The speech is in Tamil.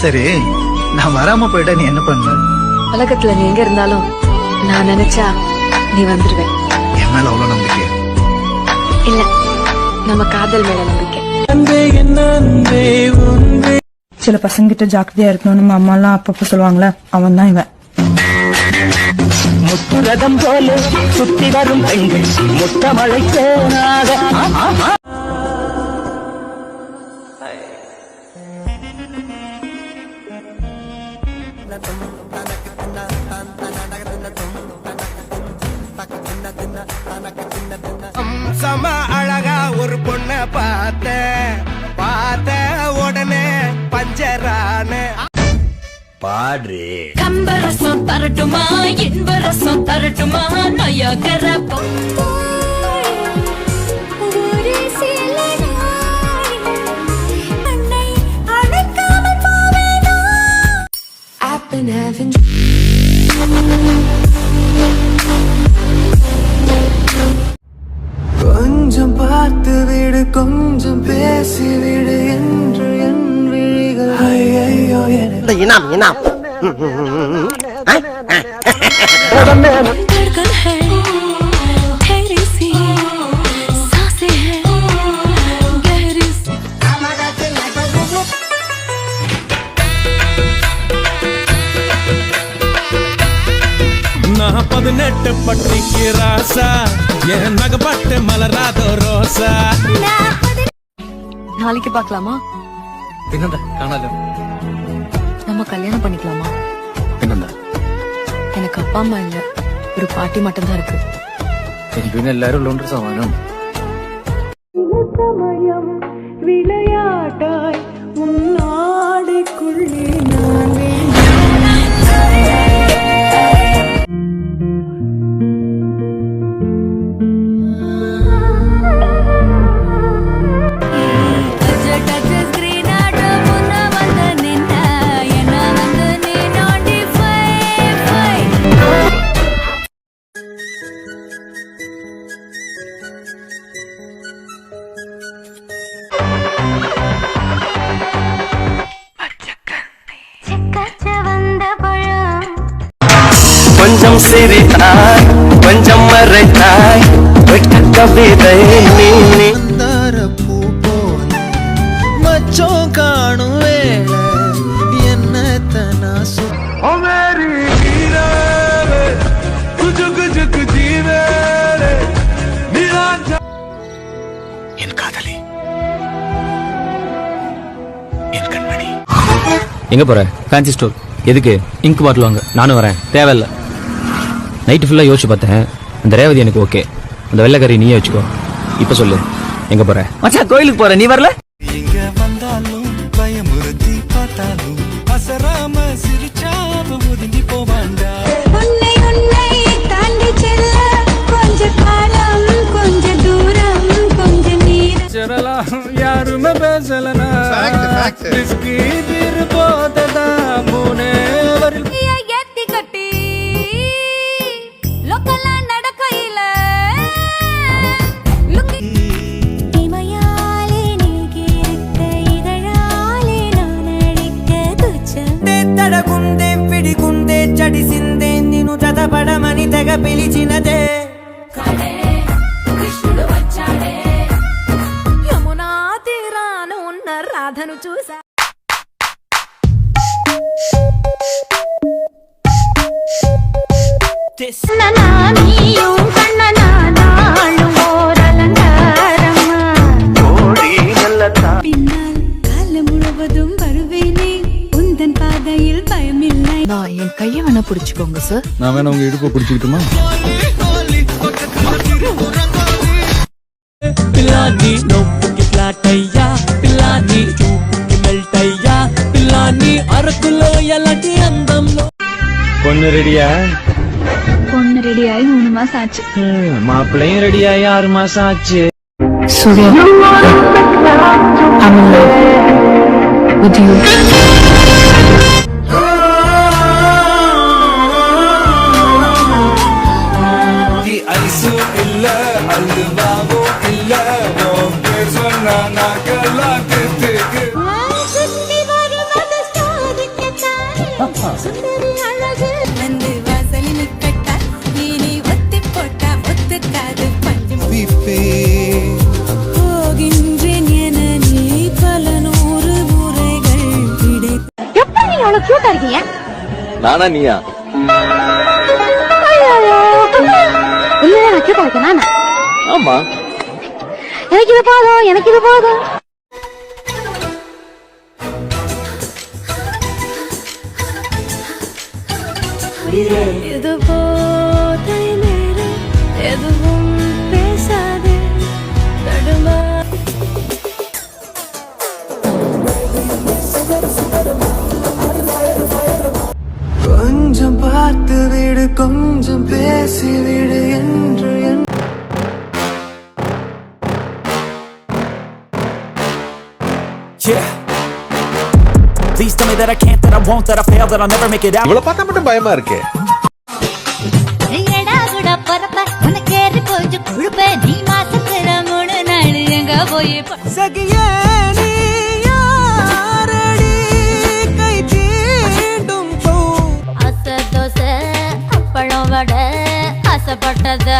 சரி, நான் வராம போயிட்டா நீ என்ன பண்ணுவ? உலகத்துல நீ எங்க இருந்தாலும் நான் நினைச்சா நீ வந்துருவேன். என் மேல அவ்வளவு நம்பிக்கை? இல்ல, நம்ம காதல் மேல நம்பிக்கை. சில பசங்க கிட்ட ஜாக்கிரதையா இருக்கணும் நம்ம அம்மா எல்லாம் அப்பப்ப சொல்லுவாங்களே, அவன் தான் இவன். முத்துரதம் போல சுத்தி வரும் பெண்கள் முத்தமழை தேனாக. சம அழகா ஒரு பொண்ண பார்த்த உடனே பஞ்சரான பாடு. கம்பரசம் தரட்டுமா, இன்பரசம் தரட்டுமா, நயகர கொஞ்சம் பார்த்து விடு, கொஞ்சம் பேசி விடு என்று என் விழிகள். ஐயோ, இனாம் இனாம் धड़कन है तेरी सी सांसें हैं गहरी सी. நான் 18 பட்டிக்கு ராசா, என் நகப்பட்டு மலராதோ ரோசா. நாளைக்கு பாக்கலாமா? என்னடா காணாத? நம்ம கல்யாணம் பண்ணிக்கலாமா? என்னடா? எனக்கு அப்பா அம்மா இல்ல, ஒரு பாட்டி மட்டும் தான் இருக்கு. എനിക്ക് പിന്നെ എല്ലാരും ഉള്ളതുകൊണ്ട് സമാനം. விளையாட்டாய் உன்னாடைக்குள்ளே நான் கொஞ்சம் சிரித்தாய் கொஞ்சம் மறைத்தாய் வெட்ட கவிதை நீ பூ போல மச்சம் காணும் வேளை என்ன தனா என் காதலி, என் கண்மணி. எங்க போற? Fancy store. எதுக்கு? இங்க் பாட்டில் வாங்க. நானும் வரேன். தேவையில்ல. நைட்டு ஃபுல்லா யோசிச்சு பார்த்தேன், அந்த ரேவதி எனக்கு ஓகே. அந்த வெள்ளைக்கறி நீயே வச்சுக்கோ. இப்ப சொல்லு, எங்க போற? மச்சான் கோயிலுக்கு போற, நீ வரல? எங்க வந்தாலும் பயமுறுத்தி பார்த்தாலும் அசராம சிரிச்சாலும் ஒதுங்கி போவாண்டா. உன்னை தாண்டி செல்ல கொஞ்ச காலம், கொஞ்ச தூரம், கொஞ்ச நீரம். யாருமே பேசலனா போததா மூனே வரில் ஏத்தி கட்டி லோக்கலா நடக்கையில இமையாலே நீ கேட்ட இதழாலே நான் அடிக்க துச்சம் తడగుందే పిడిగుందే చడిసిందే నిన్ను చదపడమని తెగ పిలిచినదే. కృష్ణుడు వచ్చాడే యమునా తీరాన ఉన్న రాధను చూసా. நீயும் கண்ணனாலும் ஓரலங்காரம்மா. பின்னால் காலம் முழுவதும் வருவேனே, உந்தன் பாதையில் பயமில்லை. நான் என் கைய வேணா பிடிச்சுக்கோங்க சார். நான் வேணா உங்க இடுப்பை பிடிச்சிக்கிட்டுமா? పిల్లాని నొప్పుకి ఫ్లాట్ అయ్యా, పిల్లాని చూపుకి మెల్ట్ అయ్యా, పిల్లాని అరకులో ఎలాంటి అందంలో. பொண்ணு ரெடியா? பொண்ணு ரெடியாகி 3 மாசம் ஆச்சு. மாப்பிள்ளையும் ரெடியாயி 6 மாசம் ஆச்சு. Surya, I'm in love with you. Ice இல்ல அல்வாவும் இல்ல சொன்னா நாக்கெல்லாம் சுத்தி வருவது ஸ்டாரி சுந்தரி அழகு வந்து வாசலில் நிக்கட்டா நீ ஒத்தி போட்டா ஒத்துக்காது பஞ்சு போகின்றேன் என நீ பல நூறு முறைகள் இடை எப்படி நீங்க அவ்வளவு கியூட்டா இருக்கீங்க நானா நீயா உண்மையா நான் கியூட்டா இருக்கேன் நானா ஆமா எனக்கு இது போதும் எனக்கு இது போதும் இது போதை நேரம் எதுவும் பேசாதே தடுமா கொஞ்சம் பார்த்து விடு கொஞ்சம் பேசி விடு என்று Yeah. Please tell me that I can't, that I won't, that I fail, that I'll never make it out. இவ்வளவு பார்த்தா மட்டும் பயமா இருக்கே. எடா கூட பரப்ப உனக்கு ஏறி போச்சு குழுப்ப நீ மாசத்துல 3 நாள் எங்க போய் சகியே நீ யாரடி கை தீண்டும் போ அச தோசை அப்பளம் வடை ஆசைப்பட்டத